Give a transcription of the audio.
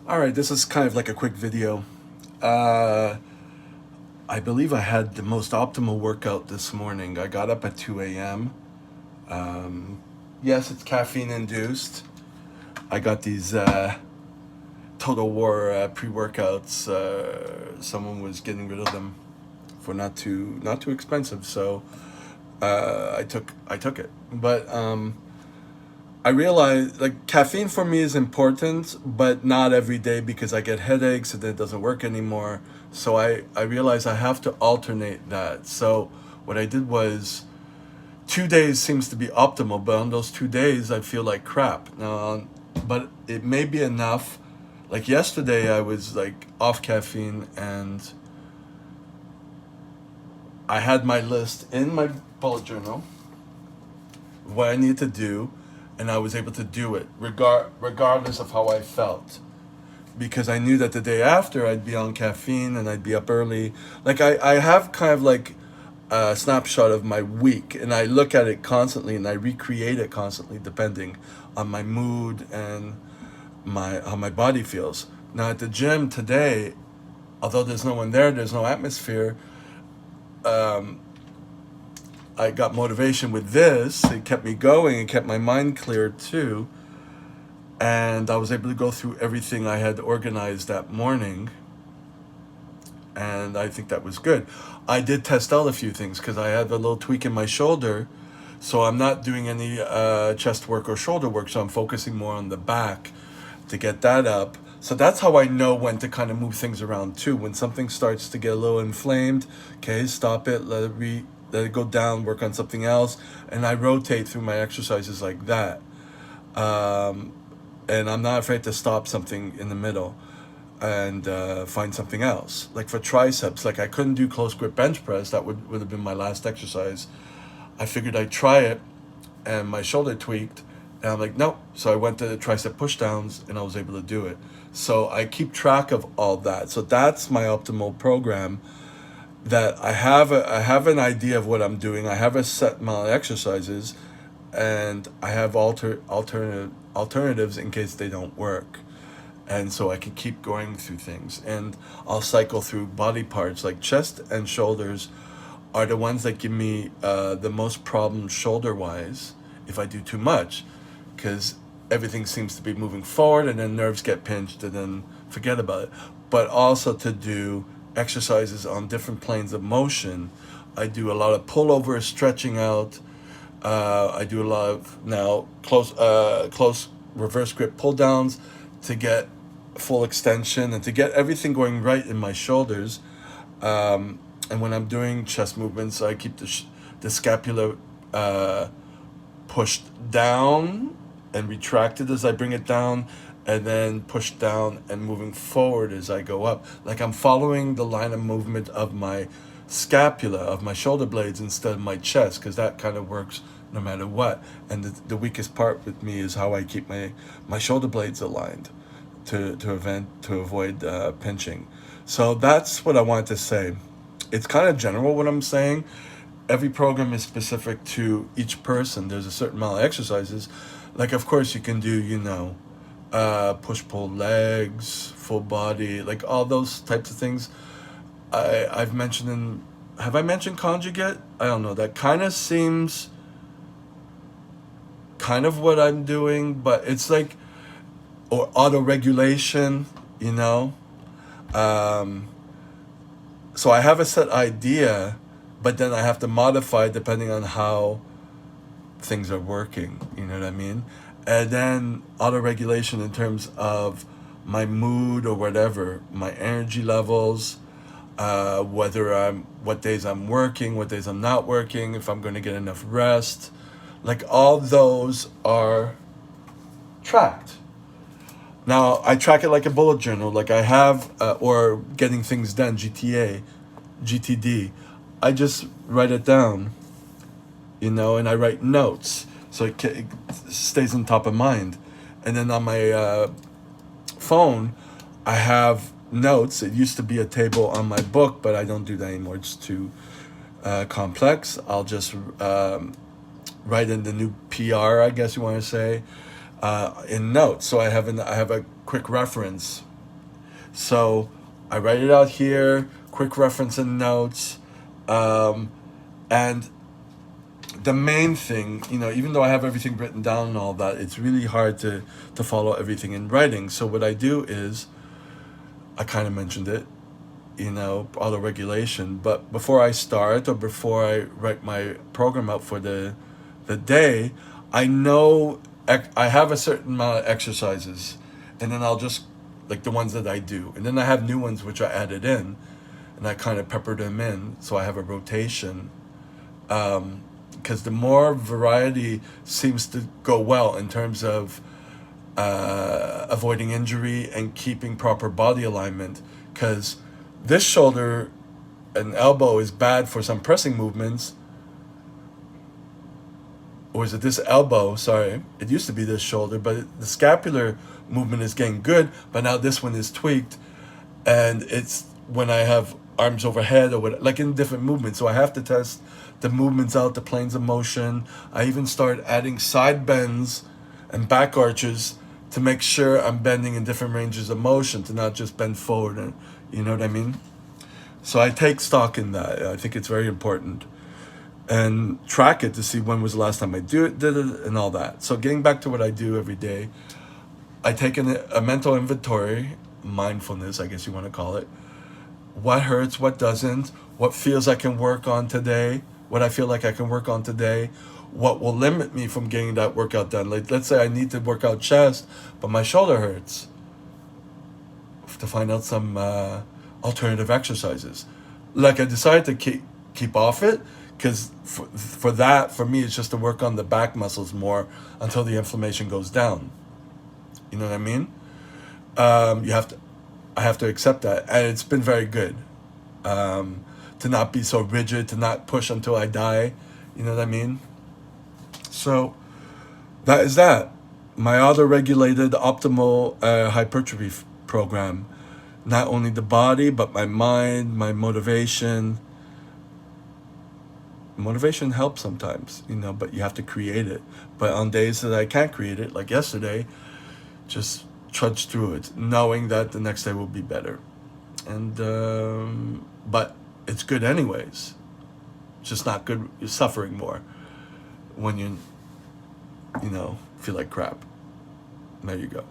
All right, this is kind of like a quick video. Uh, I believe I had the most optimal workout this morning. I got up at 2 a.m. Yes, it's caffeine induced. I got these Total War pre workouts. Someone was getting rid of them for not too expensive, so I took it. But I realize like caffeine for me is important, but not every day because I get headaches and then it doesn't work anymore. So I realize I have to alternate that. So what I did was 2 days seems to be optimal, but on those 2 days I feel like crap. Now, but it may be enough. Like yesterday, I was like off caffeine and I had my list in my bullet journal what I needed to do, and I was able to do it regardless of how I felt. Because I knew that the day after I'd be on caffeine and I'd be up early. Like I have kind of like a snapshot of my week and I look at it constantly and I recreate it constantly depending on my mood and my how my body feels. Now at the gym today, although there's no one there, there's no atmosphere, I got motivation with this. It kept me going and kept my mind clear too. And I was able to go through everything I had organized that morning. And I think that was good. I did test out a few things because I had a little tweak in my shoulder. So I'm not doing any chest work or shoulder work. So I'm focusing more on the back to get that up. So that's how I know when to kind of move things around too. When something starts to get a little inflamed, okay, stop it, let it go down, work on something else, and I rotate through my exercises like that. Um, and I'm not afraid to stop something in the middle and find something else. Like for triceps, like I couldn't do close grip bench press. That would have been my last exercise. I figured I'd try it, and my shoulder tweaked, and I'm like, nope. So I went to the tricep push downs, and I was able to do it. So I keep track of all that. So that's my optimal program. That I have an idea of what I'm doing. I have a set amount of exercises, and I have alternatives in case they don't work, and so I can keep going through things. And I'll cycle through body parts like chest and shoulders are the ones that give me the most problems shoulder wise if I do too much, because everything seems to be moving forward and then nerves get pinched and then forget about it. But also to do exercises on different planes of motion. I do a lot of pullover, stretching out. I do a lot of now close reverse grip pull downs to get full extension and to get everything going right in my shoulders. And when I'm doing chest movements, I keep the scapula pushed down and retracted as I bring it down, and then pushed down and moving forward as I go up. Like I'm following the line of movement of my scapula, of my shoulder blades instead of my chest, because that kind of works no matter what. And the weakest part with me is how I keep my shoulder blades aligned to avoid pinching. So that's what I wanted to say. It's kind of general what I'm saying. Every program is specific to each person. There's a certain amount of exercises. Like of course you can do, push pull legs, full body, like all those types of things. I've mentioned have I mentioned conjugate? I don't know. That kind of seems kind of what I'm doing, but it's like or auto regulation, you know. Um, so I have a set idea, but then I have to modify depending on how things are working. You know what I mean? And then auto regulation in terms of my mood or whatever, my energy levels, what days I'm working, what days I'm not working, if I'm going to get enough rest. Like all those are tracked. Now I track it like a bullet journal, like I have, or getting things done, GTD. I just write it down, and I write notes so it stays on top of mind. And then on my phone, I have notes. It used to be a table on my book, but I don't do that anymore. It's too complex. I'll just write in the new PR, I guess you want to say, in notes. So I have a quick reference So I write it out here, quick reference and notes. And the main thing, even though I have everything written down and all that, it's really hard to follow everything in writing. So what I do is, I kind of mentioned it, auto regulation. But before I start or before I write my program out for the day, I know I have a certain amount of exercises, and then I'll just, like, the ones that I do, and then I have new ones which I added in, and I kind of pepper them in, so I have a rotation. Because the more variety seems to go well in terms of avoiding injury and keeping proper body alignment. Because this shoulder and elbow is bad for some pressing movements. Or is it this elbow? Sorry, it used to be this shoulder, but the scapular movement is getting good, but now this one is tweaked, and it's when I have arms overhead or what, like in different movements. So I have to test the movements out, the planes of motion. I even start adding side bends and back arches to make sure I'm bending in different ranges of motion, to not just bend forward, and you know what I mean? So I take stock in that. I think it's very important. And track it to see when was the last time I did it and all that. So getting back to what I do every day, I take a mental inventory, mindfulness, I guess you want to call it. What hurts, what doesn't, what feels I can work on today, what I feel like I can work on today, what will limit me from getting that workout done. Like, let's say I need to work out chest, but my shoulder hurts. To find out some alternative exercises. Like, I decided to keep off it, because for me, it's just to work on the back muscles more until the inflammation goes down. You know what I mean? I have to accept that, and it's been very good. To not be so rigid, to not push until I die. You know what I mean? So that is that. My auto-regulated optimal hypertrophy program. Not only the body, but my mind, my motivation. Motivation helps sometimes, but you have to create it. But on days that I can't create it, like yesterday, just trudge through it, knowing that the next day will be better. And but it's good anyways. It's just not good. You're suffering more when you feel like crap. There you go.